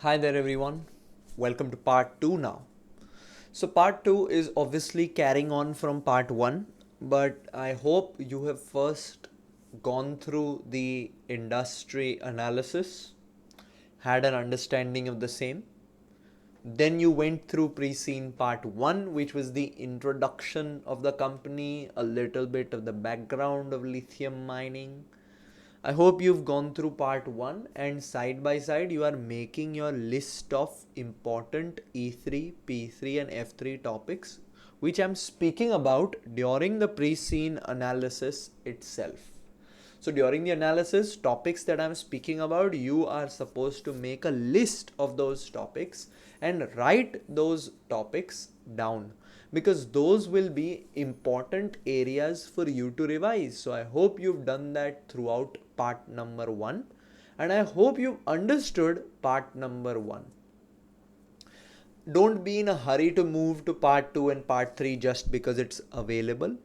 Hi there everyone, welcome to part 2 now. So part 2 is obviously carrying on from part 1, but I hope you have first gone through the industry analysis, had an understanding of the same. Then you went through pre-scene part 1, which was the introduction of the company, a little bit of the background of lithium mining. I hope you've gone through part 1 and side by side you are making your list of important E3, P3 and F3 topics which I'm speaking about during the pre-scene analysis itself. So during the analysis topics that I'm speaking about, you are supposed to make a list of those topics and write those topics down, because those will be important areas for you to revise. So I hope you've done that throughout part number 1 and I hope you've understood part number 1. Don't be in a hurry to move to part 2 and part 3 just because it's available.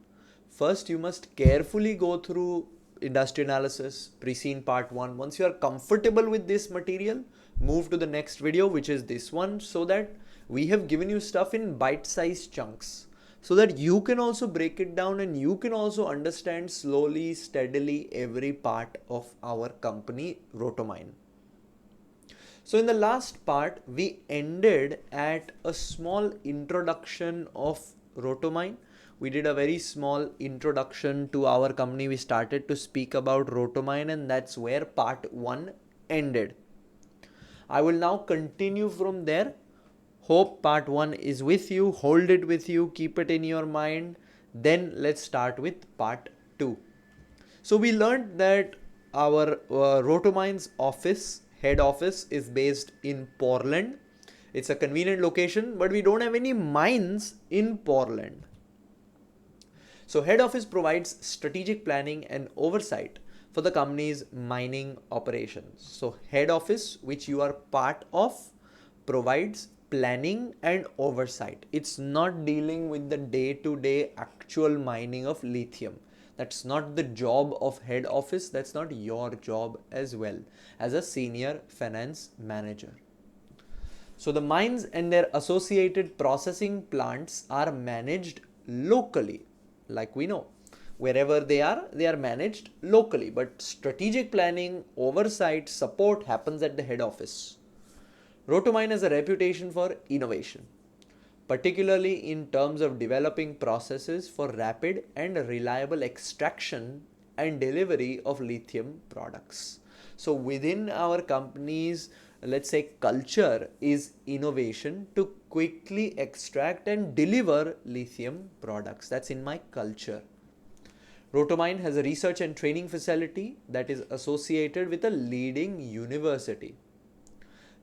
First, you must carefully go through industry analysis, pre-scene part 1. Once you are comfortable with this material, move to the next video, which is this one, so that we have given you stuff in bite-sized chunks, so that you can also break it down and you can also understand slowly, steadily every part of our company, Rotomyne. So in the last part, we ended at a small introduction of Rotomyne. We did a very small introduction to our company. We started to speak about Rotomyne, and that's where part 1 ended. I will now continue from there. Hope part 1 is with you. Hold it with you. Keep it in your mind. Then let's start with part 2. So we learned that our Rotomyne's head office is based in Portland. It's a convenient location, but we don't have any mines in Portland. So head office provides strategic planning and oversight for the company's mining operations. So head office, which you are part of, provides planning and oversight. It's not dealing with the day-to-day actual mining of lithium. That's not the job of head office. That's not your job as well as a senior finance manager. So the mines and their associated processing plants are managed locally, like we know. Wherever they are managed locally, but strategic planning, oversight, support happens at the head office. Rotomyne has a reputation for innovation, particularly in terms of developing processes for rapid and reliable extraction and delivery of lithium products. So within our company's, let's say, culture is innovation to quickly extract and deliver lithium products. That's in my culture. Rotomyne has a research and training facility that is associated with a leading university.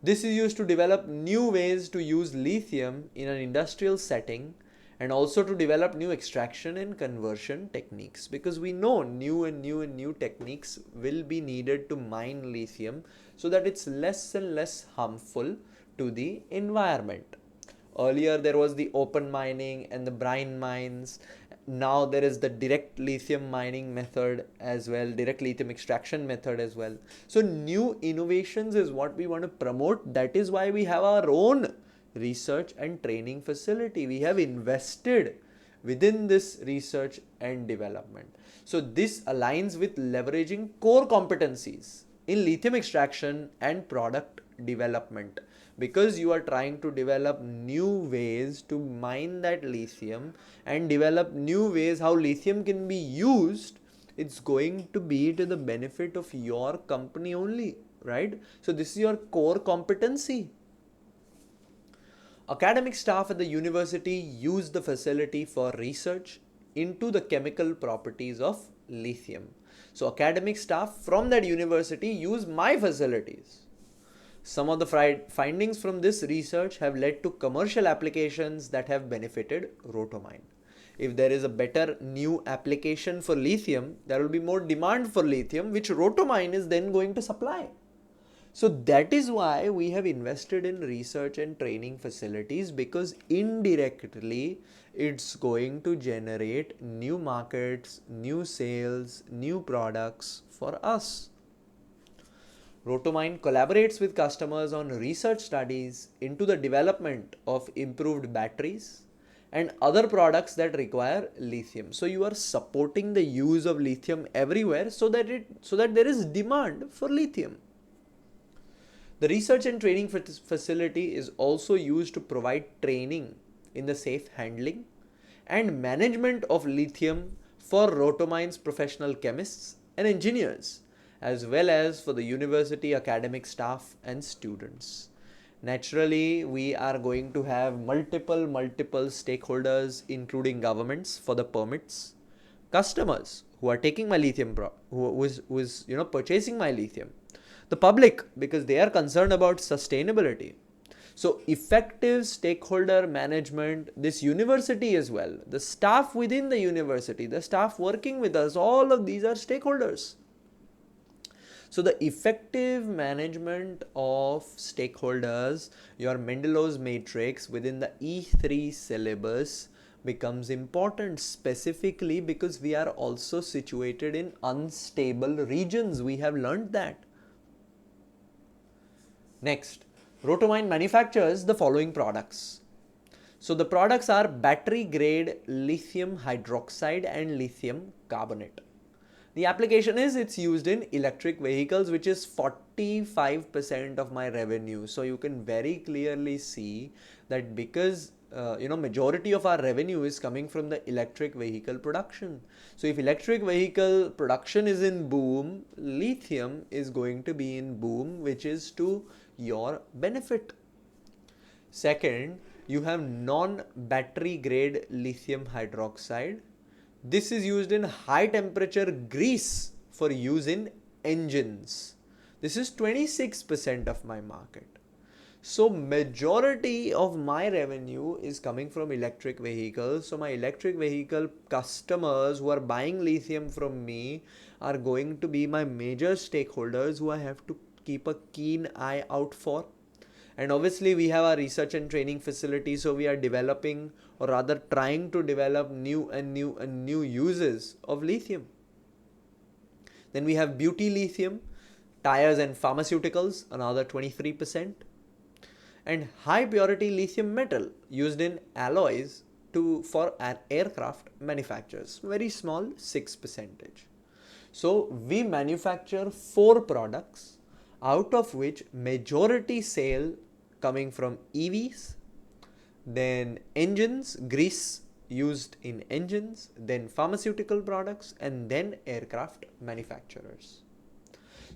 This is used to develop new ways to use lithium in an industrial setting and also to develop new extraction and conversion techniques, because we know new techniques will be needed to mine lithium so that it's less and less harmful to the environment. Earlier there was the open mining and the brine mines. Now there is the direct lithium mining method as well, direct lithium extraction method as well. So new innovations is what we want to promote. That is why we have our own research and training facility. We have invested within this research and development. So this aligns with leveraging core competencies in lithium extraction and product development, because you are trying to develop new ways to mine that lithium and develop new ways how lithium can be used. It's going to be to the benefit of your company only, right? So this is your core competency. Academic staff at the university use the facility for research into the chemical properties of lithium. So academic staff from that university use my facilities. Some of the findings from this research have led to commercial applications that have benefited Rotomyne. If there is a better new application for lithium, there will be more demand for lithium, which Rotomyne is then going to supply. So that is why we have invested in research and training facilities, because indirectly it's going to generate new markets, new sales, new products for us. Rotomyne collaborates with customers on research studies into the development of improved batteries and other products that require lithium. So you are supporting the use of lithium everywhere so that there is demand for lithium. The research and training facility is also used to provide training in the safe handling and management of lithium for Rotomyne's professional chemists and engineers, as well as for the university academic staff and students. Naturally, we are going to have multiple stakeholders, including governments for the permits, customers who are taking my lithium, who is purchasing my lithium, the public because they are concerned about sustainability. So effective stakeholder management, this university as well, the staff within the university, the staff working with us, all of these are stakeholders. So the effective management of stakeholders, your Mendelow's matrix within the E3 syllabus becomes important, specifically because we are also situated in unstable regions. We have learned that. Next, Rotomyne manufactures the following products. So the products are battery grade lithium hydroxide and lithium carbonate. The application is it's used in electric vehicles, which is 45% of my revenue. So you can very clearly see that because majority of our revenue is coming from the electric vehicle production. So if electric vehicle production is in boom, lithium is going to be in boom, which is to your benefit. Second, you have non-battery grade lithium hydroxide. This is used in high temperature grease for use in engines. This is 26% of my market. So majority of my revenue is coming from electric vehicles. So my electric vehicle customers who are buying lithium from me are going to be my major stakeholders who I have to keep a keen eye out for. And obviously we have our research and training facility, so we are developing, or rather trying to develop new uses of lithium. Then we have beauty lithium, tires and pharmaceuticals, another 23%, and high purity lithium metal used in alloys for an aircraft manufacturers, very small, 6%. So we manufacture 4 products, out of which majority sale coming from EVs, then engines, grease used in engines, then pharmaceutical products, and then aircraft manufacturers.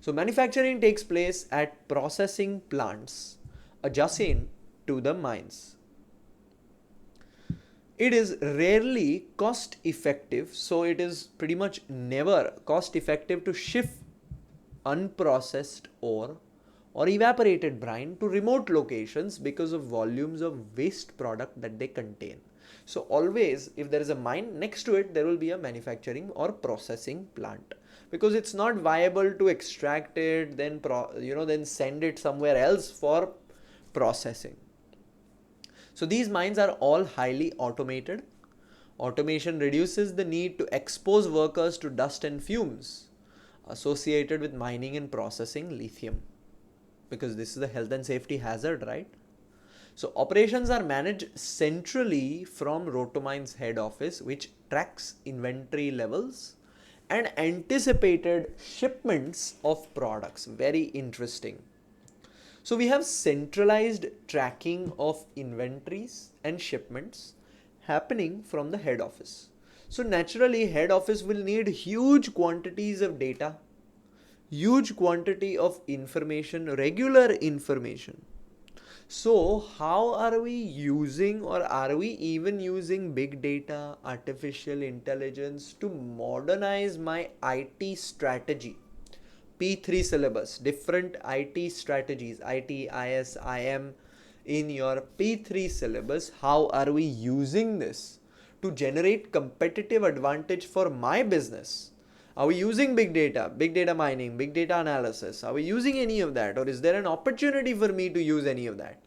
So manufacturing takes place at processing plants adjacent to the mines. It is rarely cost effective, so it is pretty much never cost effective to shift unprocessed ore or evaporated brine to remote locations because of volumes of waste product that they contain. So always, if there is a mine next to it, there will be a manufacturing or processing plant, because it's not viable to extract it, then send it somewhere else for processing. So these mines are all highly automated. Automation reduces the need to expose workers to dust and fumes associated with mining and processing lithium, because this is a health and safety hazard, right? So operations are managed centrally from Rotomyne's head office, which tracks inventory levels and anticipated shipments of products. Very interesting. So we have centralized tracking of inventories and shipments happening from the head office. So naturally, head office will need huge quantities of data, huge quantity of information, regular information. So how are we using, or are we even using big data, artificial intelligence to modernize my IT strategy? P3 syllabus, different IT strategies, IT, IS, IM in your P3 syllabus. How are we using this to generate competitive advantage for my business? Are we using big data mining, big data analysis? Are we using any of that, or is there an opportunity for me to use any of that?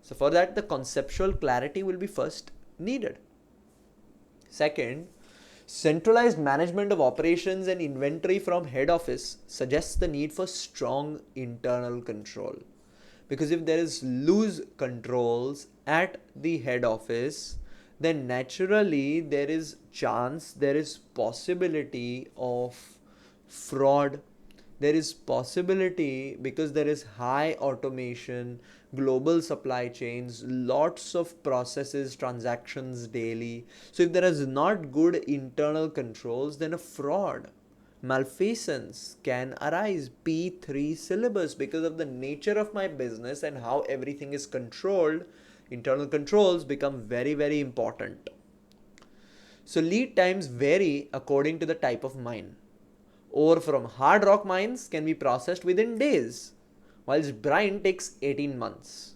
So for that, the conceptual clarity will be first needed. Second, Centralized management of operations and inventory from head office suggests the need for strong internal control. Because if there is loose controls at the head office, then naturally there is chance, there is possibility of fraud. There is possibility because there is high automation, global supply chains, lots of processes, transactions daily. So if there is not good internal controls, then a fraud, malfeasance can arise. P3 syllabus, because of the nature of my business and how everything is controlled, internal controls become very, very important. So lead times vary according to the type of mine. Ore from hard rock mines can be processed within days, whilst brine takes 18 months.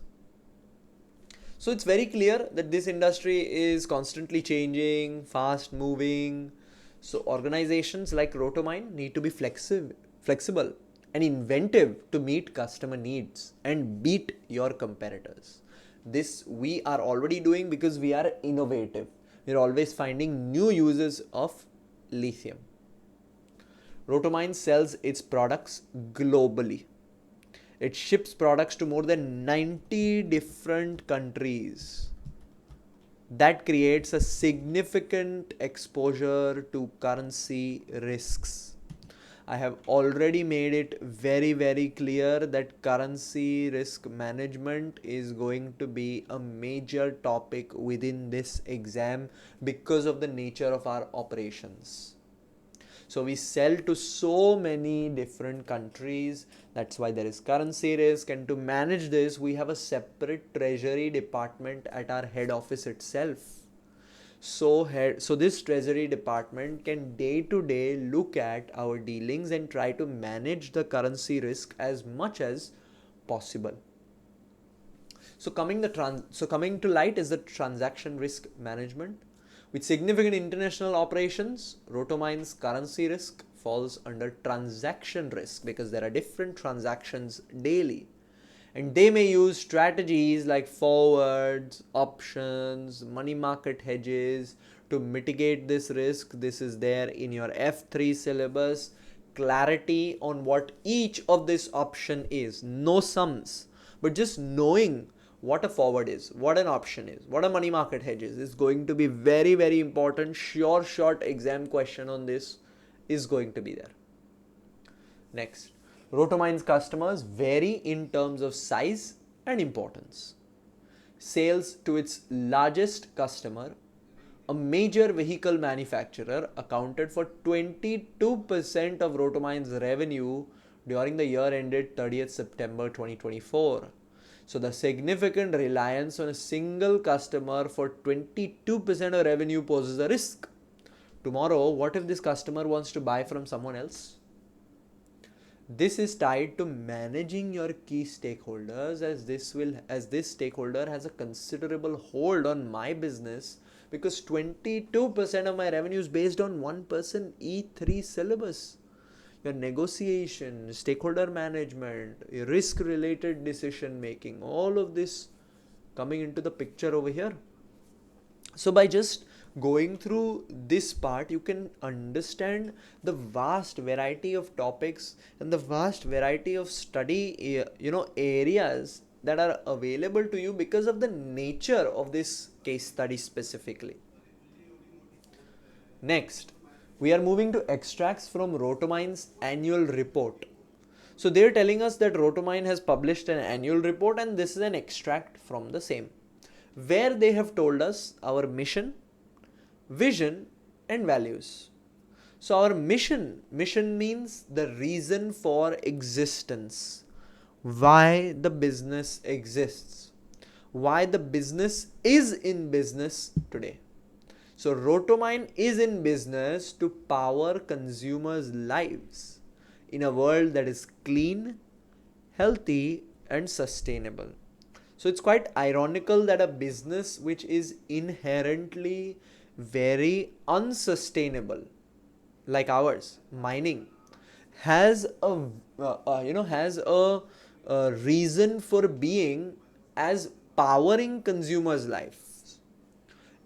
So it's very clear that this industry is constantly changing, fast moving. So organizations like Rotomyne need to be flexible and inventive to meet customer needs and beat your competitors. This we are already doing because we are innovative. We're always finding new uses of lithium. Rotomyne sells its products globally. It ships products to more than 90 different countries. That creates a significant exposure to currency risks. I have already made it very, very clear that currency risk management is going to be a major topic within this exam because of the nature of our operations. So we sell to so many different countries. That's why there is currency risk. And to manage this, we have a separate treasury department at our head office itself. So this treasury department can day to day look at our dealings and try to manage the currency risk as much as possible. So coming to light is the transaction risk management. With significant international operations, Rotomyne's currency risk falls under transaction risk because there are different transactions daily. And they may use strategies like forwards, options, money market hedges to mitigate this risk. This is there in your F3 syllabus. Clarity on what each of this option is. No sums, but just knowing what a forward is, what an option is, what a money market hedge is going to be very, very important. Sure short exam question on this is going to be there. Next, Rotomyne's customers vary in terms of size and importance. Sales to its largest customer, a major vehicle manufacturer, accounted for 22% of Rotomyne's revenue during the year ended 30th September 2024. So the significant reliance on a single customer for 22% of revenue poses a risk. Tomorrow, what if this customer wants to buy from someone else? This is tied to managing your key stakeholders, as this stakeholder has a considerable hold on my business because 22% of my revenue is based on one person E3 syllabus. Your negotiation, stakeholder management, risk related decision making, all of this coming into the picture over here. So by just going through this part, you can understand the vast variety of topics and the vast variety of study areas that are available to you because of the nature of this case study specifically. Next, we are moving to extracts from Rotomyne's annual report. So they're telling us that Rotomyne has published an annual report, and this is an extract from the same, where they have told us our mission, vision and values. So our mission means the reason for existence, why the business exists, why the business is in business today. So Rotomyne is in business to power consumers' lives in a world that is clean, healthy and sustainable. So it's quite ironical that a business which is inherently very unsustainable, like ours, mining, has a reason for being as powering consumers' lives.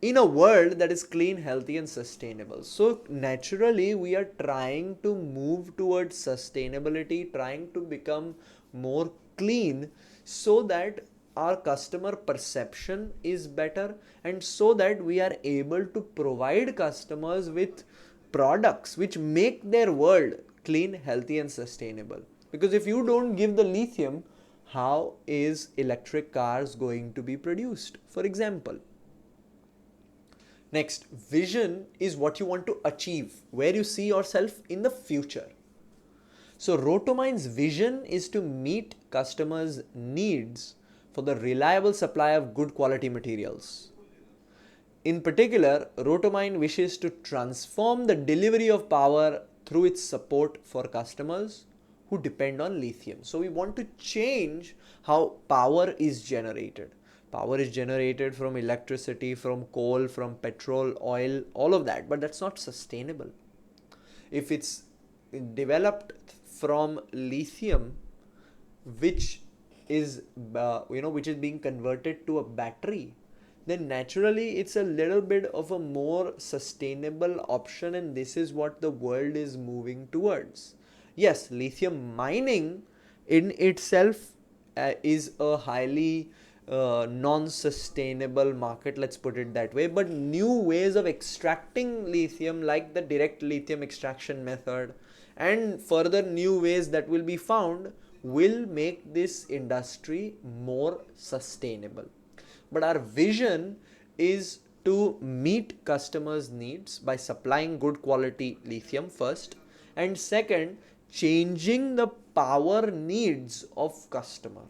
in a world that is clean, healthy and sustainable. So naturally we are trying to move towards sustainability, trying to become more clean so that our customer perception is better and so that we are able to provide customers with products which make their world clean, healthy and sustainable. Because if you don't give the lithium, how is electric cars going to be produced, for example? Next, vision is what you want to achieve, where you see yourself in the future. So Rotomyne's vision is to meet customers' needs for the reliable supply of good quality materials. In particular, Rotomyne wishes to transform the delivery of power through its support for customers who depend on lithium. So we want to change how power is generated. Power is generated from electricity, from coal, from petrol, oil, all of that, but that's not sustainable. If it's developed from lithium, which is which is being converted to a battery, then naturally it's a little bit of a more sustainable option, and this is what the world is moving towards. Yes, lithium mining in itself is a highly non-sustainable market, let's put it that way, but new ways of extracting lithium like the direct lithium extraction method and further new ways that will be found will make this industry more sustainable. But our vision is to meet customers' needs by supplying good quality lithium first, and second, changing the power needs of customer.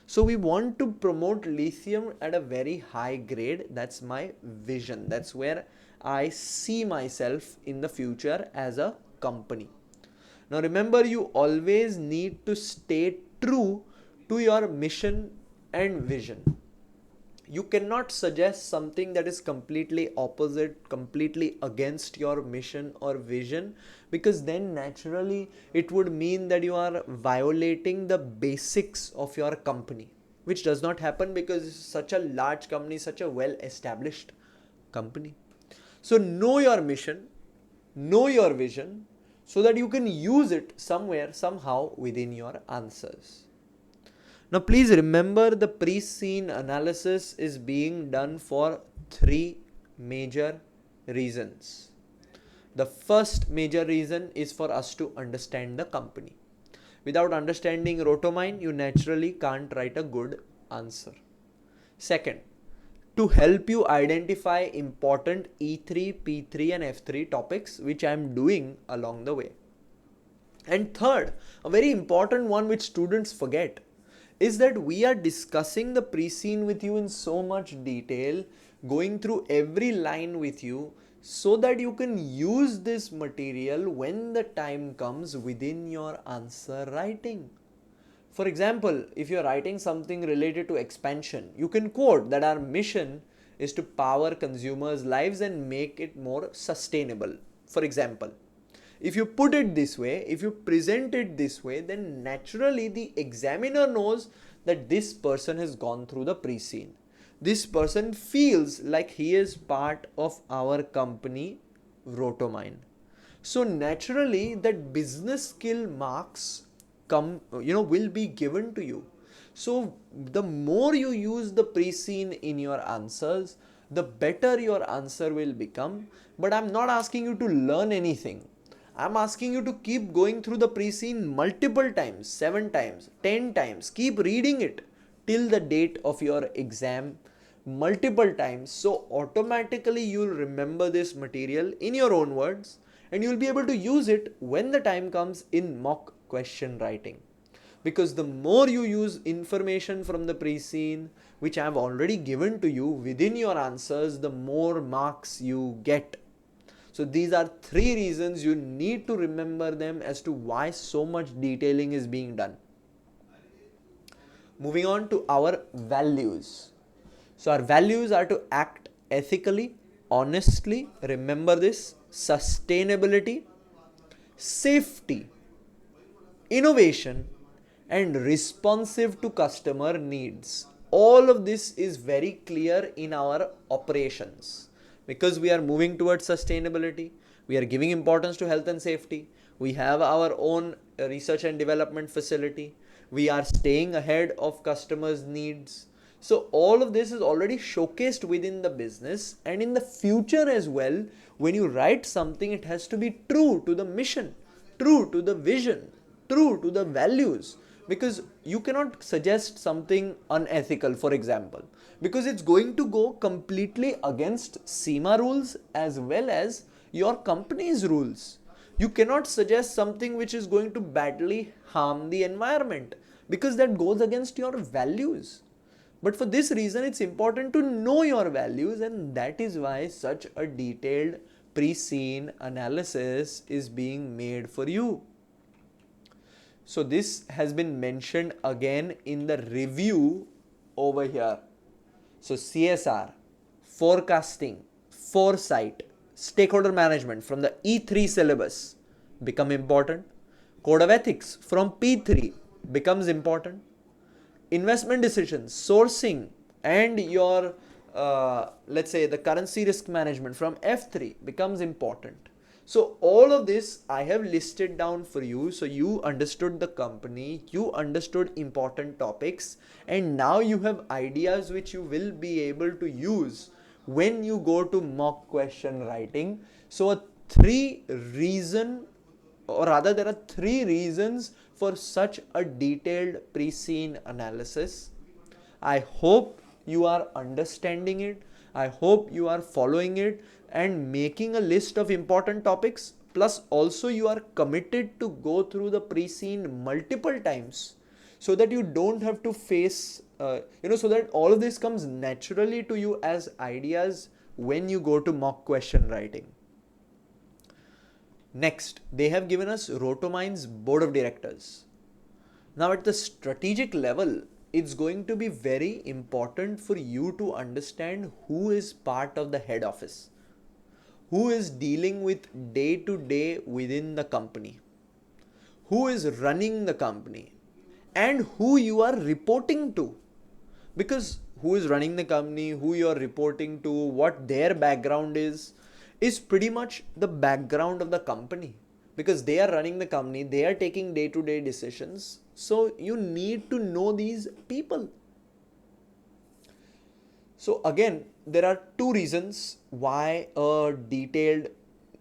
So we want to promote lithium at a very high grade. That's my vision. That's where I see myself in the future as a company. Now remember, you always need to stay true to your mission and vision. You cannot suggest something that is completely opposite, completely against your mission or vision, because then naturally it would mean that you are violating the basics of your company, which does not happen because it's such a large company, such a well established company. So know your mission, know your vision, so that you can use it somewhere, somehow within your answers. Now please remember, the pre-scene analysis is being done for three major reasons. The first major reason is for us to understand the company. Without understanding Rotomyne, you naturally can't write a good answer. Second, to help you identify important E3, P3 and F3 topics, which I am doing along the way. And third, a very important one which students forget, is that we are discussing the pre-scene with you in so much detail, going through every line with you, so that you can use this material when the time comes within your answer writing. For example, if you're writing something related to expansion, you can quote that our mission is to power consumers' lives and make it more sustainable. For example, if you put it this way, if you present it this way, then naturally the examiner knows that this person has gone through the pre-scene. This person feels like he is part of our company, Rotomyne. So naturally that business skill marks will be given to you. So the more you use the pre-scene in your answers, the better your answer will become. But I'm not asking you to learn anything. I'm asking you to keep going through the pre-scene multiple times, 7 times, 10 times. Keep reading it till the date of your exam multiple times. So automatically you'll remember this material in your own words and you'll be able to use it when the time comes in mock question writing. Because the more you use information from the pre-scene, which I have already given to you within your answers, the more marks you get. So these are 3 reasons you need to remember them as to why so much detailing is being done. Moving on to our values. So our values are to act ethically, honestly, remember this, sustainability, safety, innovation, and responsive to customer needs. All of this is very clear in our operations. because we are moving towards sustainability. We are giving importance to health and safety. We have our own research and development facility. We are staying ahead of customers' needs. So all of this is already showcased within the business, and in the future as well, when you write something, it has to be true to the mission, true to the vision, true to the values, because you cannot suggest something unethical, for example, because it's going to go completely against CIMA rules as well as your company's rules. You cannot suggest something which is going to badly harm the environment, because that goes against your values. But for this reason, it's important to know your values, and that is why such a detailed pre-scene analysis is being made for you. So this has been mentioned again in the review over here. So CSR, forecasting, foresight, stakeholder management from the E3 syllabus become important. Code of ethics from P3 becomes important. Investment decisions, sourcing, and your let's say the currency risk management from F3 becomes important. So all of this I have listed down for you, so you understood the company, you understood important topics, and now you have ideas which you will be able to use when you go to mock question writing. So there are three reasons for such a detailed pre-scene analysis. I hope you are understanding it. I hope you are following it and making a list of important topics. Plus also you are committed to go through the pre-scene multiple times, so that you don't have to face, so that all of this comes naturally to you as ideas when you go to mock question writing. Next, they have given us Rotomyne's board of directors. Now at the strategic level, it's going to be very important for you to understand who is part of the head office, who is dealing with day to day within the company, who is running the company, and who you are reporting to. Because who is running the company, who you are reporting to, what their background is pretty much the background of the company, because they are running the company, they are taking day-to-day decisions. So you need to know these people. So again, there are two reasons why a detailed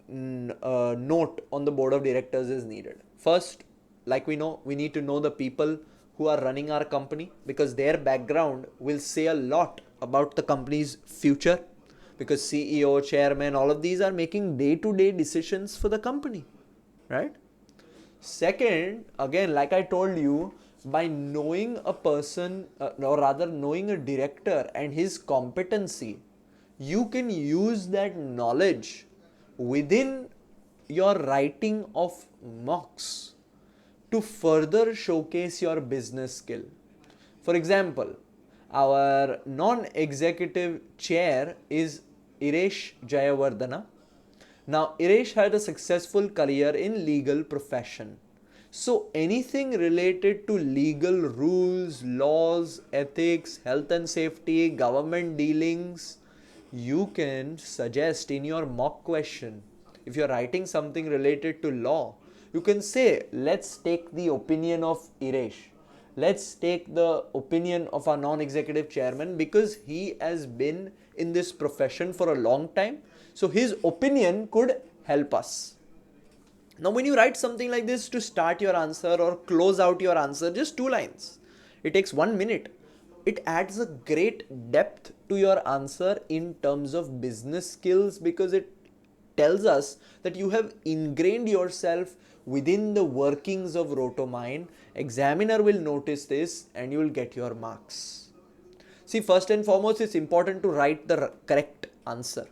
note on the board of directors is needed. First, like we know, we need to know the people who are running our company, because their background will say a lot about the company's future, because CEO, chairman, all of these are making day-to-day decisions for the company, right? Second, again, like I told you, by knowing a person, or rather knowing a director and his competency, you can use that knowledge within your writing of mocks to further showcase your business skill. For example, our non-executive chair is Iresh Jayawardana. Now, Iresh had a successful career in legal profession. So anything related to legal rules, laws, ethics, health and safety, government dealings, you can suggest in your mock question. If you're writing something related to law, you can say, let's take the opinion of Iresh. Let's take the opinion of our non-executive chairman, because he has been in this profession for a long time. So his opinion could help us. Now when you write something like this to start your answer or close out your answer, just 2 lines, it takes 1 minute. It adds a great depth to your answer in terms of business skills, because it tells us that you have ingrained yourself within the workings of Rotomyne. Examiner will notice this and you will get your marks. See, first and foremost, it's important to write the correct answer.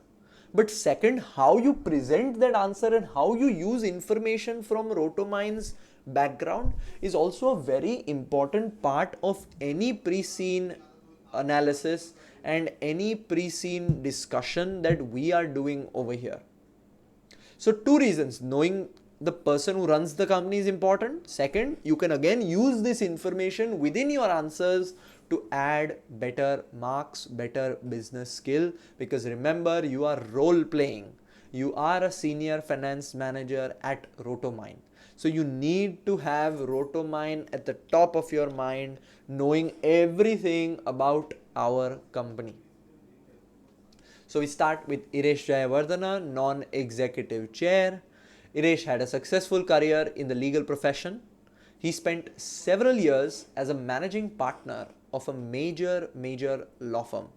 But second, how you present that answer and how you use information from Rotomyne's background is also a very important part of any pre-scene analysis and any pre-scene discussion that we are doing over here. So 2 reasons: knowing the person who runs the company is important. Second, you can again use this information within your answers to add better marks, better business skill, because remember, you are role playing. You are a senior finance manager at Rotomyne. So you need to have Rotomyne at the top of your mind, knowing everything about our company. So we start with Iresh Jayawardena, non-executive chair. Iresh had a successful career in the legal profession. He spent several years as a managing partner of a major law firm.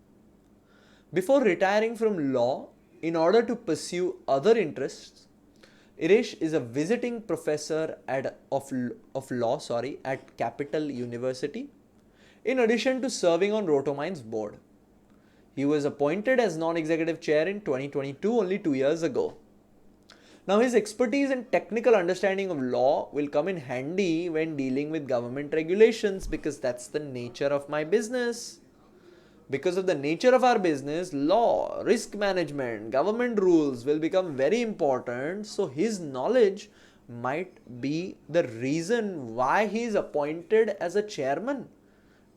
Before retiring from law, in order to pursue other interests, Iresh is a visiting professor of law at Capital University, in addition to serving on Rotomyne's board. He was appointed as non-executive chair in 2022, only 2 years ago. Now his expertise and technical understanding of law will come in handy when dealing with government regulations, because that's the nature of my business. Because of the nature of our business, law, risk management, government rules will become very important. So his knowledge might be the reason why he is appointed as a chairman,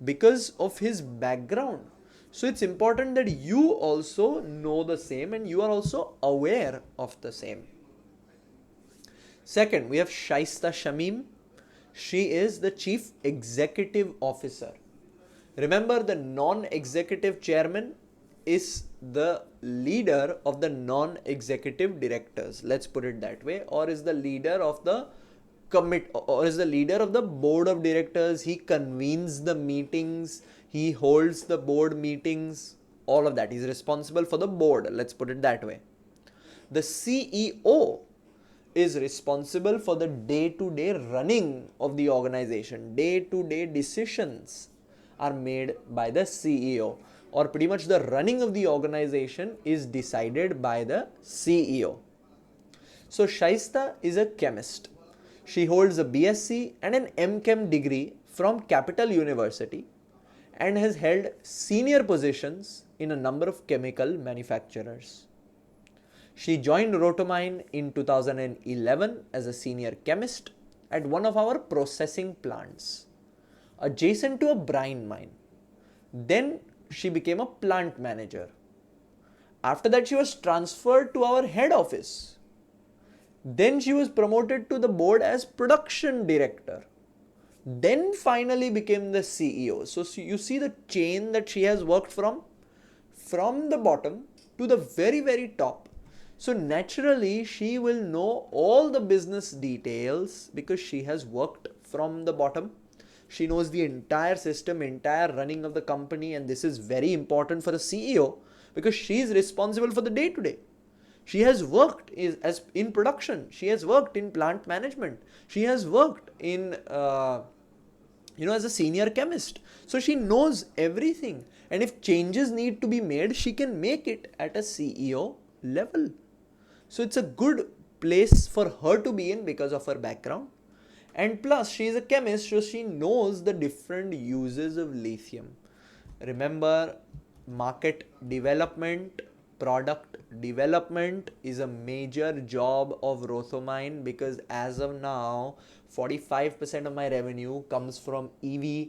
because of his background. So it's important that you also know the same and you are also aware of the same. Second, we have Shaista Shamim. She is the Chief Executive Officer. Remember, the non-executive chairman is the leader of the non-executive directors. Let's put it that way. Or is the leader of the board of directors. He convenes the meetings. He holds the board meetings. All of that. He's responsible for the board. Let's put it that way. The CEO is responsible for the day-to-day running of the organization. Day-to-day decisions are made by the CEO, or pretty much the running of the organization is decided by the CEO. So Shaista is a chemist. She holds a BSc and an MChem degree from Capital University and has held senior positions in a number of chemical manufacturers. She joined Rotomyne in 2011 as a senior chemist at one of our processing plants, adjacent to a brine mine. Then she became a plant manager. After that, she was transferred to our head office. Then she was promoted to the board as production director. Then finally became the CEO. So you see the chain that she has worked from the bottom to the very top. So naturally, she will know all the business details because she has worked from the bottom. She knows the entire system, entire running of the company, and this is very important for a CEO because she is responsible for the day-to-day. She has worked in production. She has worked in plant management. She has worked in, as a senior chemist. So she knows everything. And if changes need to be made, she can make it at a CEO level. So it's a good place for her to be in because of her background. And plus, she is a chemist, so she knows the different uses of lithium. Remember, market development, product development is a major job of Rotomyne because as of now, 45% of my revenue comes from EV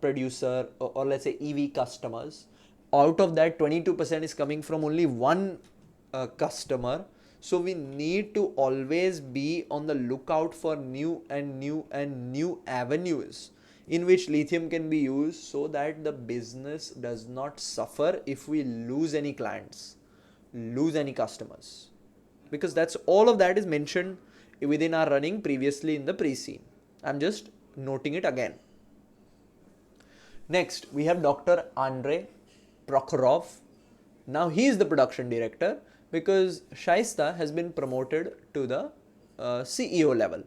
producer or let's say EV customers. Out of that, 22% is coming from only one customer. So we need to always be on the lookout for new avenues in which lithium can be used so that the business does not suffer if we lose any clients, lose any customers. Because that's all of that is mentioned within our running previously in the pre-scene. I'm just noting it again. Next, we have Dr. Andrei Prokhorov. Now he is the production director because Shaista has been promoted to the CEO level.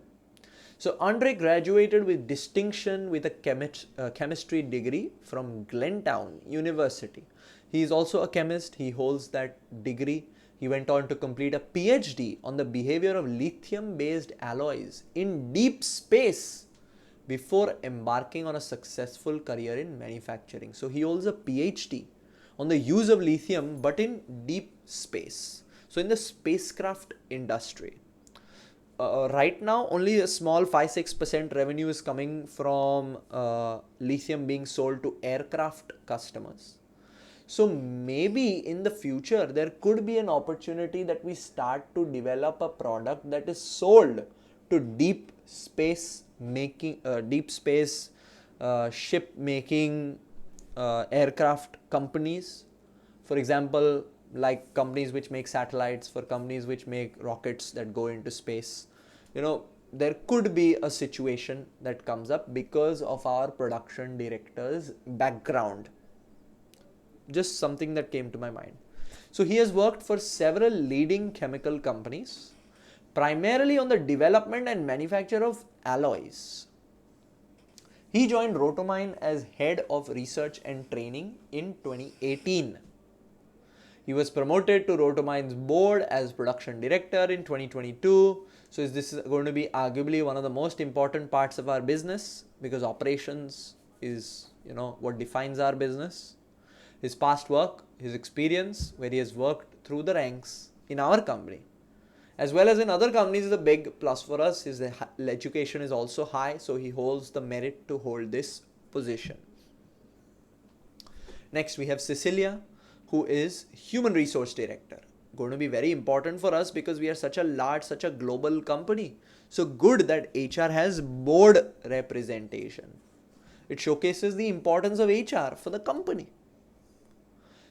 So Andrei graduated with distinction with a chemistry degree from Glentown University. He is also a chemist. He holds that degree. He went on to complete a PhD on the behavior of lithium-based alloys in deep space before embarking on a successful career in manufacturing. So he holds a PhD on the use of lithium but in deep space. So in the spacecraft industry. right now only a small 5-6% revenue is coming from lithium being sold to aircraft customers. So maybe in the future there could be an opportunity that we start to develop a product that is sold to deep space ship making aircraft companies. For example, like companies which make satellites, for companies which make rockets that go into space. There could be a situation that comes up because of our production director's background. Just something that came to my mind. So he has worked for several leading chemical companies, primarily on the development and manufacture of alloys. He joined Rotomyne as head of research and training in 2018. He was promoted to Rotomyne's board as production director in 2022. So this is going to be arguably one of the most important parts of our business, because operations is what defines our business. His past work, his experience, where he has worked through the ranks in our company, as well as in other companies, is a big plus for us. His education is also high, so he holds the merit to hold this position. Next, we have Cecilia, who is Human Resource Director. Going to be very important for us because we are such a large, such a global company. So good that HR has board representation. It showcases the importance of HR for the company.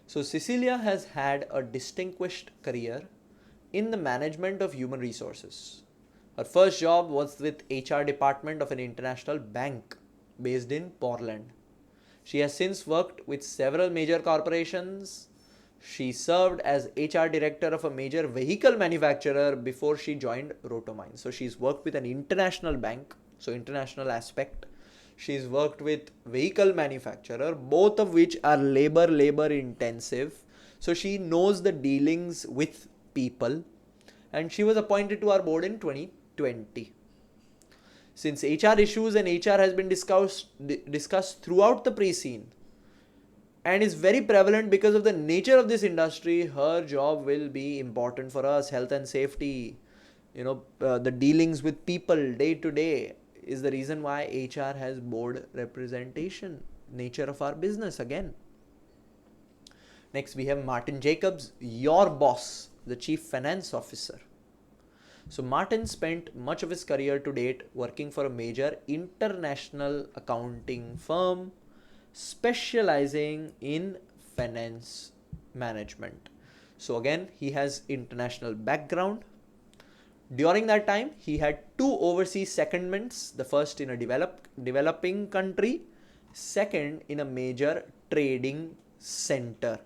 So Cecilia has had a distinguished career in the management of human resources. Her first job was with HR department of an international bank based in Portland. She has since worked with several major corporations. She served as HR director of a major vehicle manufacturer before she joined Rotomyne. So she's worked with an international bank, so international aspect. She's worked with vehicle manufacturer, both of which are labor intensive. So she knows the dealings with people, and she was appointed to our board in 2020. Since HR issues and HR has been discussed throughout the pre-scene and is very prevalent because of the nature of this industry, her job will be important for us. Health and safety, the dealings with people day to day is the reason why HR has board representation. Nature of our business again. Next, we have Martin Jacobs, your boss, the Chief Finance Officer. So Martin spent much of his career to date working for a major international accounting firm specializing in finance management. So again, he has international background. During that time, he had 2 overseas secondments, the first in a developing country, second in a major trading center.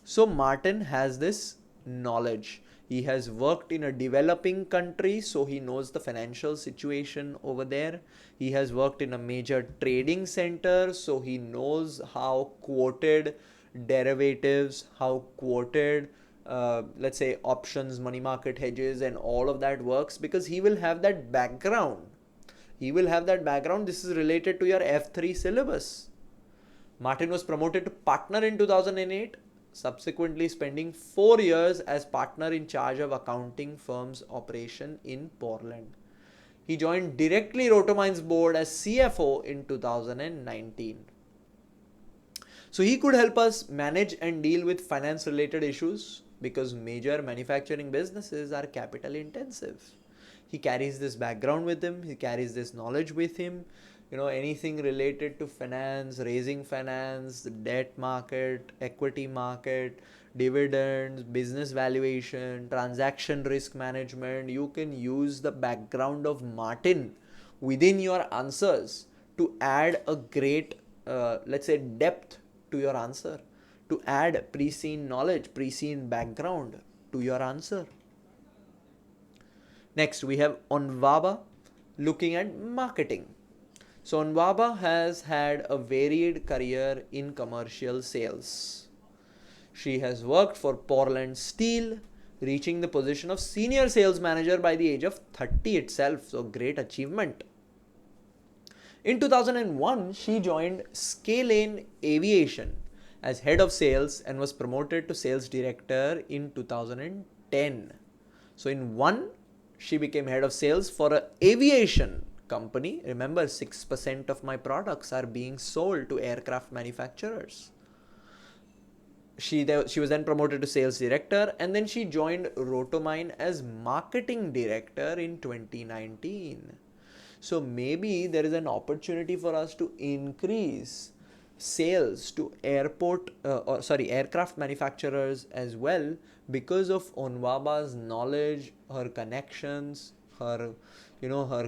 So Martin has this knowledge. He has worked in a developing country, so he knows the financial situation over there. He has worked in a major trading center, so he knows how quoted derivatives, how quoted let's say options, money market hedges and all of that works, because he will have that background. This is related to your F3 syllabus. Martin was promoted to partner in 2008, subsequently spending 4 years as partner in charge of accounting firm's operation in Portland. He joined directly Rotomyne's board as CFO in 2019. So he could help us manage and deal with finance related issues, because major manufacturing businesses are capital intensive. He carries this background with him. He carries this knowledge with him. Anything related to finance, raising finance, the debt market, equity market, dividends, business valuation, transaction risk management. You can use the background of Martin within your answers to add a great, let's say, depth to your answer, to add pre-scene knowledge, pre-scene background to your answer. Next, we have Onwaba looking at marketing. So Onwaba has had a varied career in commercial sales. She has worked for Portland Steel, reaching the position of senior sales manager by the age of 30 itself. So great achievement. In 2001, she joined Scalane Aviation as head of sales and was promoted to sales director in 2010. So in one she became head of sales for an aviation company. Remember, 6% of my products are being sold to aircraft manufacturers. She was then promoted to sales director, and then she joined Rotomyne as marketing director in 2019. So maybe there is an opportunity for us to increase sales to aircraft manufacturers as well, because of Onwaba's knowledge, her connections, her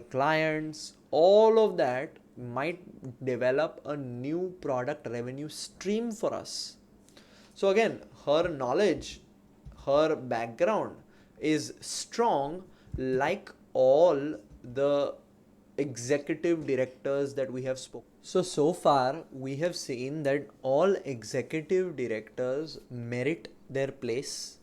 clients. All of that might develop a new product revenue stream for us. So again, her knowledge, her background is strong, like all the executive directors that we have spoken. So far we have seen that all executive directors merit their place,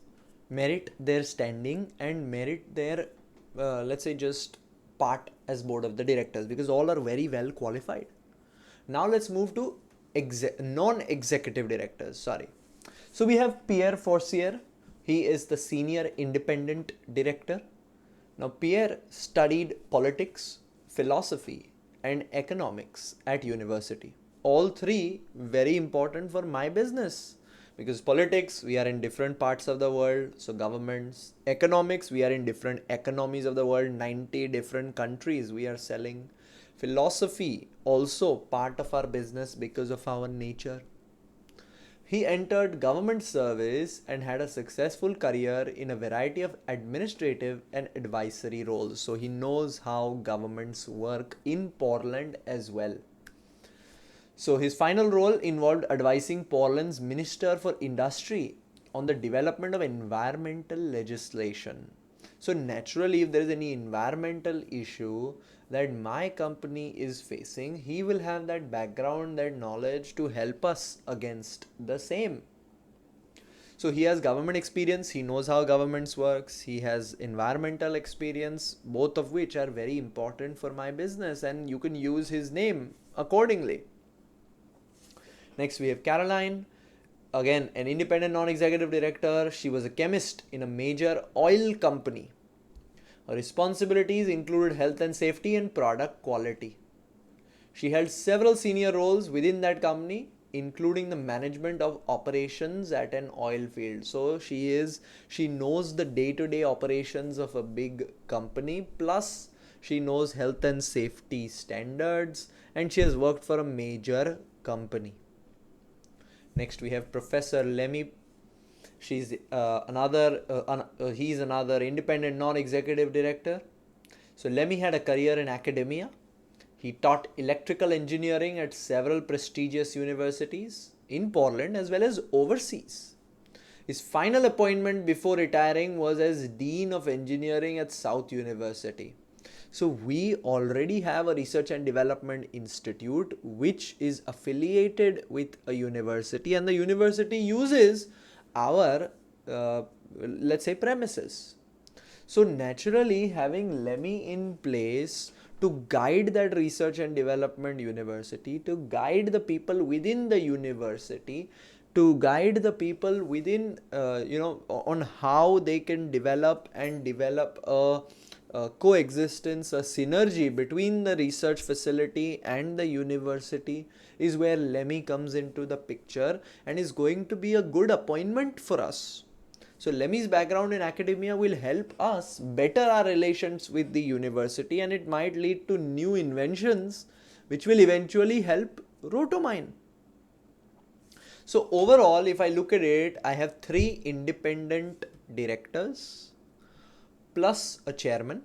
merit their standing, and merit their let's say just part as board of the directors, because all are very well qualified. Now let's move to non-executive directors. So we have Pierre Forcier. He is the senior independent director. Now Pierre studied politics, philosophy, and economics at university. All three very important for my business, because politics, we are in different parts of the world, so governments. Economics, we are in different economies of the world, 90 different countries we are selling. Philosophy, also part of our business because of our nature. He entered government service and had a successful career in a variety of administrative and advisory roles. So he knows how governments work in Poland as well. So his final role involved advising Poland's Minister for Industry on the development of environmental legislation. So naturally, if there is any environmental issue that my company is facing, he will have that background, that knowledge to help us against the same. So he has government experience, he knows how governments works, he has environmental experience, both of which are very important for my business, and you can use his name accordingly. Next we have Caroline. Again, an independent non-executive director. She was a chemist in a major oil company. Her responsibilities included health and safety and product quality. She held several senior roles within that company, including the management of operations at an oil field. So she knows the day-to-day operations of a big company, plus she knows health and safety standards, and she has worked for a major company. Next we have Professor Lemmy. He's another independent non-executive director. So Lemmy had a career in academia. He taught electrical engineering at several prestigious universities in Poland as well as overseas. His final appointment before retiring was as Dean of Engineering at South University. So we already have a research and development institute which is affiliated with a university, and the university uses our let's say premises. So naturally, having Lemmy in place to guide that research and development university, to guide the people within the university, to guide the people within on how they can develop a coexistence, a synergy between the research facility and the university, is where Lemmy comes into the picture and is going to be a good appointment for us. So Lemmy's background in academia will help us better our relations with the university, and it might lead to new inventions which will eventually help Rotomyne. So overall, if I look at it, I have 3 independent directors plus a chairman.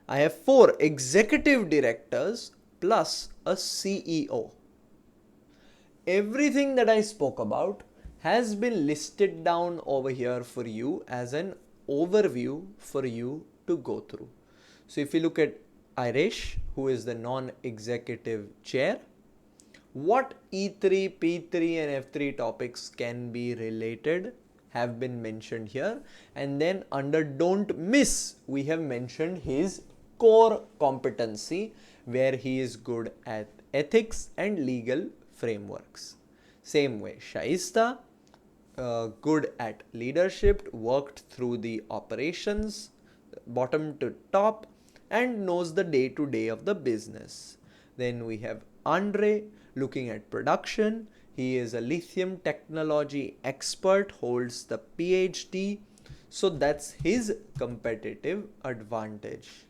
I have 4 executive directors plus a CEO. Everything that I spoke about has been listed down over here for you as an overview for you to go through. So if you look at Irish, who is the non-executive chair, what E3, P3 and F3 topics can be related have been mentioned here, and then under don't miss we have mentioned his core competency, where he is good at ethics and legal frameworks. Same way Shaista, good at leadership, worked through the operations bottom to top, and knows the day to day of the business. Then we have Andre looking at production. He is a lithium technology expert, holds the PhD. So that's his competitive advantage.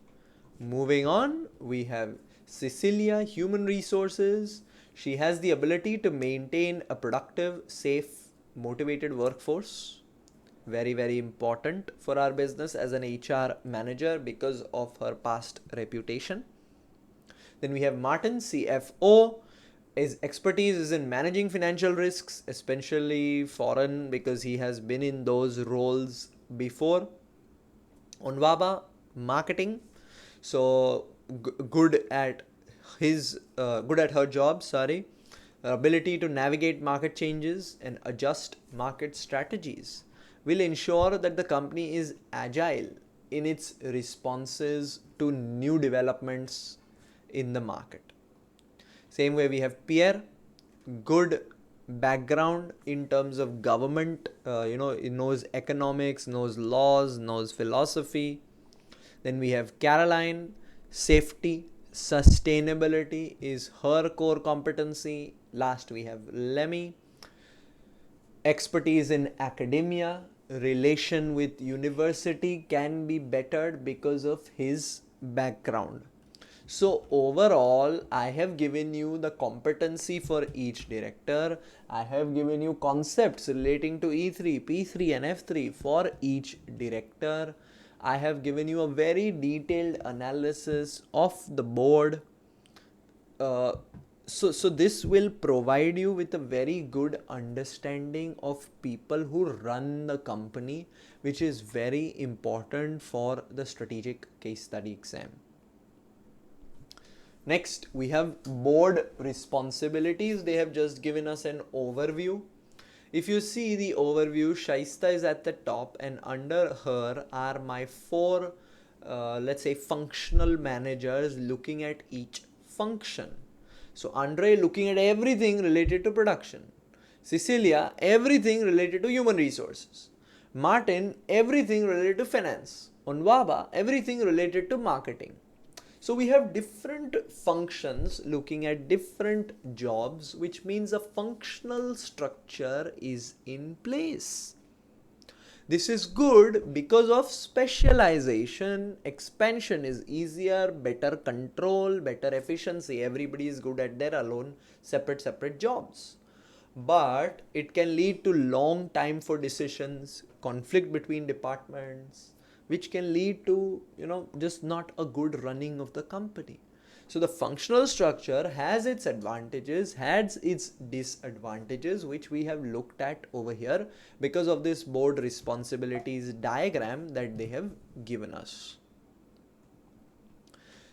Moving on, we have Cecilia, human resources. She has the ability to maintain a productive, safe, motivated workforce. Very, very important for our business as an HR manager because of her past reputation. Then we have Martin, CFO. His expertise is in managing financial risks, especially foreign, because he has been in those roles before. Onwaba, marketing. So good at her job, sorry. Ability to navigate market changes and adjust market strategies will ensure that the company is agile in its responses to new developments in the market. Same way we have Pierre, good background in terms of government, he knows economics, knows laws, knows philosophy. Then we have Caroline, safety, sustainability is her core competency. Last we have Lemmy, expertise in academia, relation with university can be bettered because of his background. So overall, I have given you the competency for each director. I have given you concepts relating to E3, P3 and F3 for each director. I have given you a very detailed analysis of the board. So this will provide you with a very good understanding of people who run the company, which is very important for the strategic case study exam. Next, we have board responsibilities. They have just given us an overview. If you see the overview, Shaista is at the top, and under her are my four, let's say, functional managers looking at each function. So Andre looking at everything related to production. Cecilia, everything related to human resources. Martin, everything related to finance. Onwaba, everything related to marketing. So we have different functions looking at different jobs, which means a functional structure is in place. This is good because of specialization. Expansion is easier, better control, better efficiency. Everybody is good at their own separate jobs. But it can lead to long time for decisions, conflict between departments, which can lead to, just not a good running of the company. So the functional structure has its advantages, has its disadvantages, which we have looked at over here because of this board responsibilities diagram that they have given us.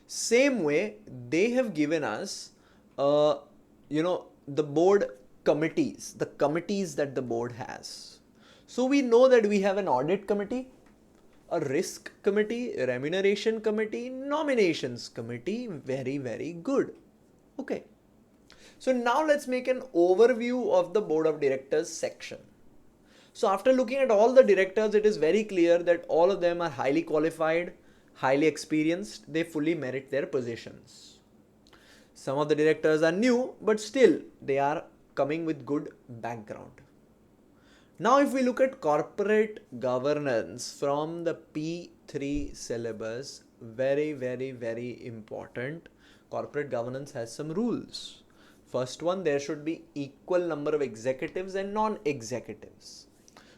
Same way, they have given us, the board committees, the committees that the board has. So we know that we have an audit committee, a risk committee, a remuneration committee, nominations committee. Very, very good. Okay. So now let's make an overview of the board of directors section. So after looking at all the directors, it is very clear that all of them are highly qualified, highly experienced. They fully merit their positions. Some of the directors are new, but still they are coming with good background. Now, if we look at corporate governance from the P3 syllabus, very, very, very important. Corporate governance has some rules. First one, there should be equal number of executives and non-executives.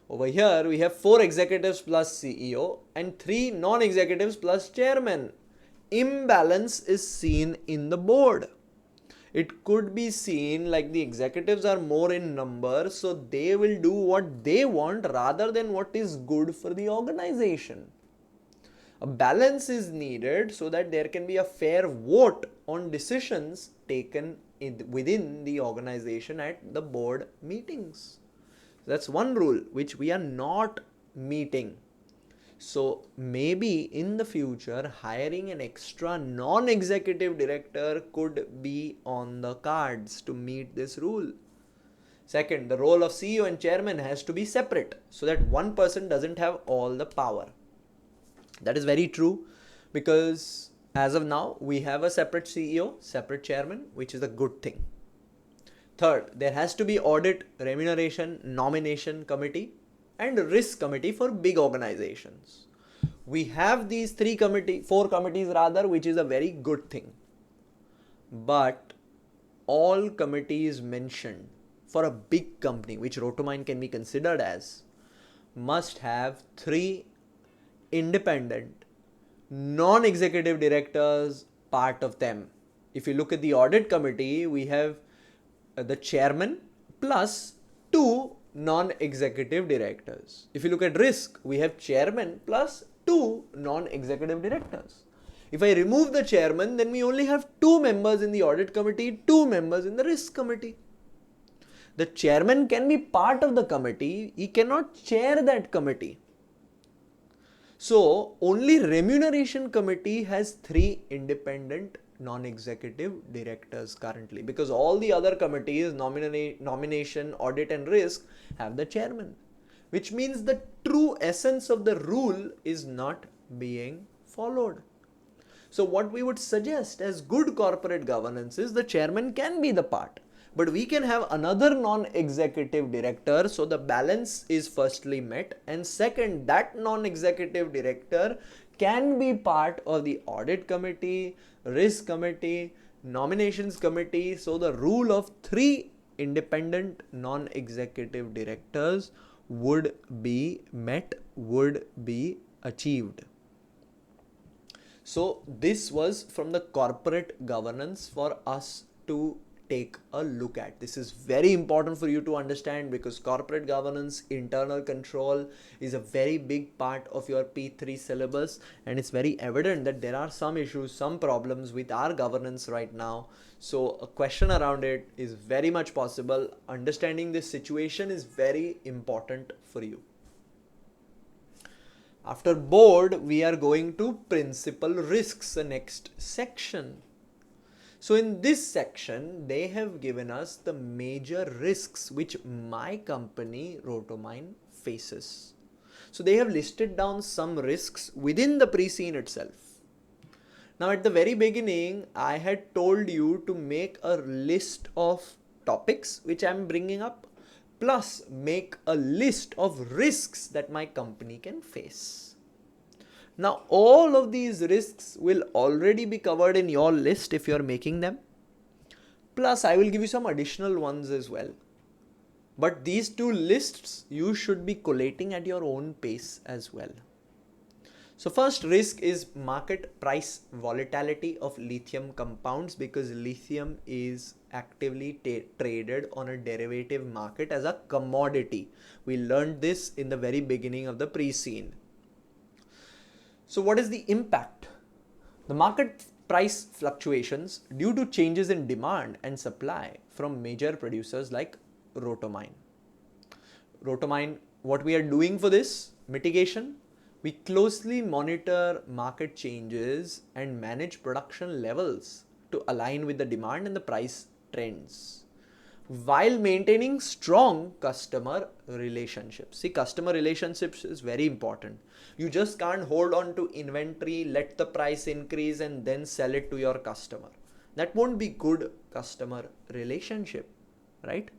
Over here, we have 4 executives plus CEO and 3 non-executives plus chairman. Imbalance is seen in the board. It could be seen like the executives are more in number, so they will do what they want rather than what is good for the organization. A balance is needed so that there can be a fair vote on decisions taken within the organization at the board meetings. That's one rule which we are not meeting. So maybe in the future, hiring an extra non-executive director could be on the cards to meet this rule. Second, the role of CEO and chairman has to be separate so that one person doesn't have all the power. That is very true, because as of now, we have a separate CEO, separate chairman, which is a good thing. Third, there has to be audit, remuneration, nomination committee and risk committee for big organizations. We have these four committees rather, which is a very good thing. But all committees mentioned for a big company, which Rotomyne can be considered as, must have 3 independent, non-executive directors part of them. If you look at the audit committee, we have the chairman plus 2 non-executive directors. If you look at risk, we have chairman plus 2 non-executive directors. If I remove the chairman, then we only have 2 members in the audit committee, 2 members in the risk committee. The chairman can be part of the committee, he cannot chair that committee. So only remuneration committee has 3 independent non-executive directors currently, because all the other committees, nomination, audit and risk, have the chairman, which means the true essence of the rule is not being followed. So what we would suggest as good corporate governance is the chairman can be the part, but we can have another non-executive director, so the balance is firstly met, and second, that non-executive director can be part of the audit committee, risk committee, nominations committee, so the rule of 3 independent non-executive directors would be met, would be achieved. So this was from the corporate governance for us to take a look at. This is very important for you to understand, because corporate governance, internal control is a very big part of your P3 syllabus, and it's very evident that there are some issues, some problems with our governance right now. So a question around it is very much possible. Understanding this situation is very important for you. After board, we are going to principal risks, the next section. So in this section, they have given us the major risks which my company Rotomyne faces. So they have listed down some risks within the pre-scene itself. Now at the very beginning, I had told you to make a list of topics which I am bringing up, plus make a list of risks that my company can face. Now all of these risks will already be covered in your list if you are making them. Plus I will give you some additional ones as well. But these 2 lists you should be collating at your own pace as well. So first risk is market price volatility of lithium compounds, because lithium is actively traded on a derivative market as a commodity. We learned this in the very beginning of the pre-scene. So what is the impact? The market price fluctuations due to changes in demand and supply from major producers like Rotomyne. Rotomyne, what we are doing for this mitigation? We closely monitor market changes and manage production levels to align with the demand and the price trends, while maintaining strong customer relationships. See, customer relationships is very important. You just can't hold on to inventory, let the price increase and then sell it to your customer. That won't be good customer relationship, right?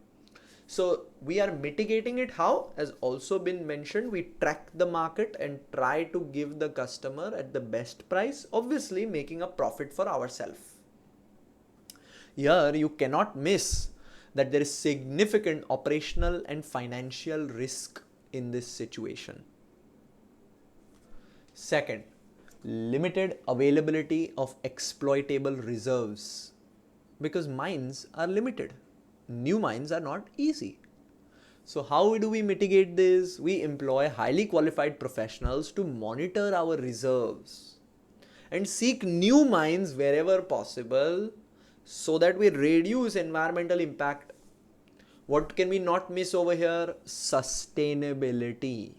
So we are mitigating it how? As also been mentioned, we track the market and try to give the customer at the best price, obviously making a profit for ourselves. Here you cannot miss that there is significant operational and financial risk in this situation. Second, limited availability of exploitable reserves, because mines are limited. New mines are not easy. So how do we mitigate this? We employ highly qualified professionals to monitor our reserves and seek new mines wherever possible, so that we reduce environmental impact. What can we not miss over here? Sustainability.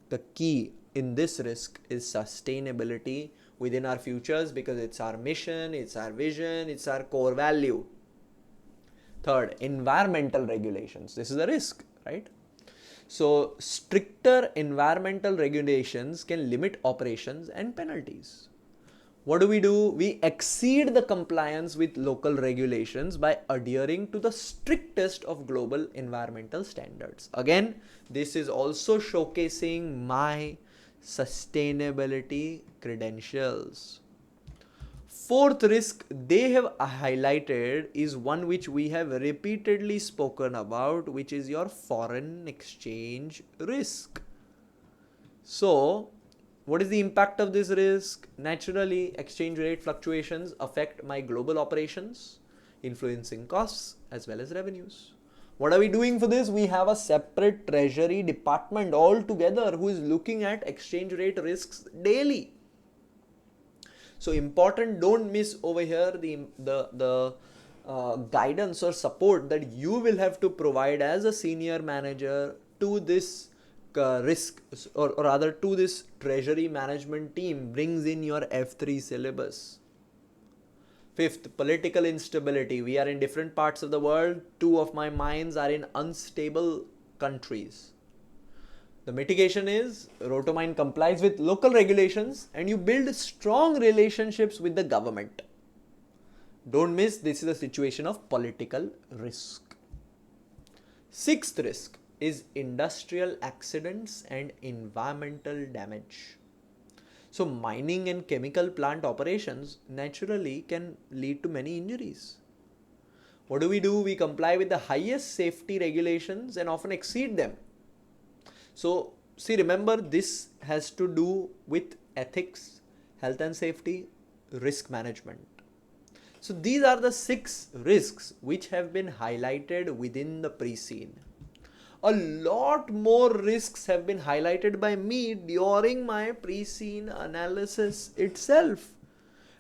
The key in this risk is sustainability within our futures, because it's our mission, it's our vision, it's our core value. Third, environmental regulations. This is a risk, right? So stricter environmental regulations can limit operations and penalties. What do? We exceed the compliance with local regulations by adhering to the strictest of global environmental standards. Again, this is also showcasing my sustainability credentials. Fourth risk they have highlighted is one which we have repeatedly spoken about, which is your foreign exchange risk. So, what is the impact of this risk? Naturally, exchange rate fluctuations affect my global operations, influencing costs as well as revenues. What are we doing for this? We have a separate treasury department altogether who is looking at exchange rate risks daily. So important, don't miss over here the guidance or support that you will have to provide as a senior manager to this risk, or rather to this treasury management team brings in your F3 syllabus. Fifth, political instability. We are in different parts of the world. 2 of my mines are in unstable countries. The mitigation is Rotomyne complies with local regulations and you build strong relationships with the government. Don't miss, this is a situation of political risk. Sixth risk is industrial accidents and environmental damage. So mining and chemical plant operations naturally can lead to many injuries. What do? We comply with the highest safety regulations and often exceed them. So see, remember, this has to do with ethics, health and safety, risk management. So these are the 6 risks which have been highlighted within the pre-scene. A lot more risks have been highlighted by me during my pre-scene analysis itself,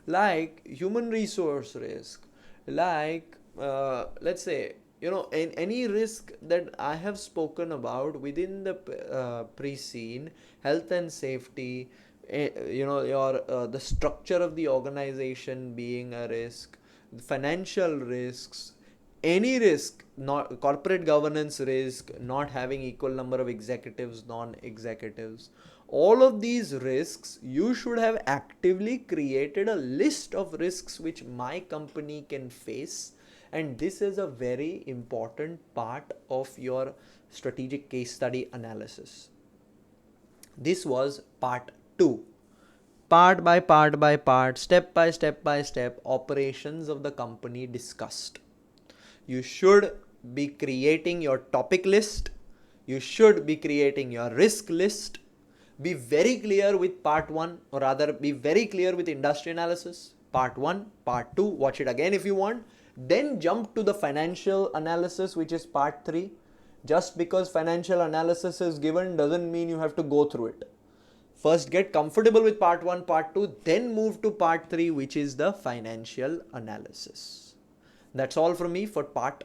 like human resource risk, like let's say, any risk that I have spoken about within the pre-scene, health and safety, the structure of the organization being a risk, financial risks, any risk, not corporate governance risk, not having equal number of executives, non-executives, all of these risks, you should have actively created a list of risks which my company can face, and this is a very important part of your strategic case study analysis. This was part 2. Part by part, step by step, operations of the company discussed. You should be creating your topic list. You should be creating your risk list. Be very clear with part 1, or rather be very clear with industry analysis. Part 1, part 2, watch it again if you want. Then jump to the financial analysis, which is part 3. Just because financial analysis is given doesn't mean you have to go through it. First get comfortable with part 1, part 2, then move to part 3, which is the financial analysis. That's all from me for part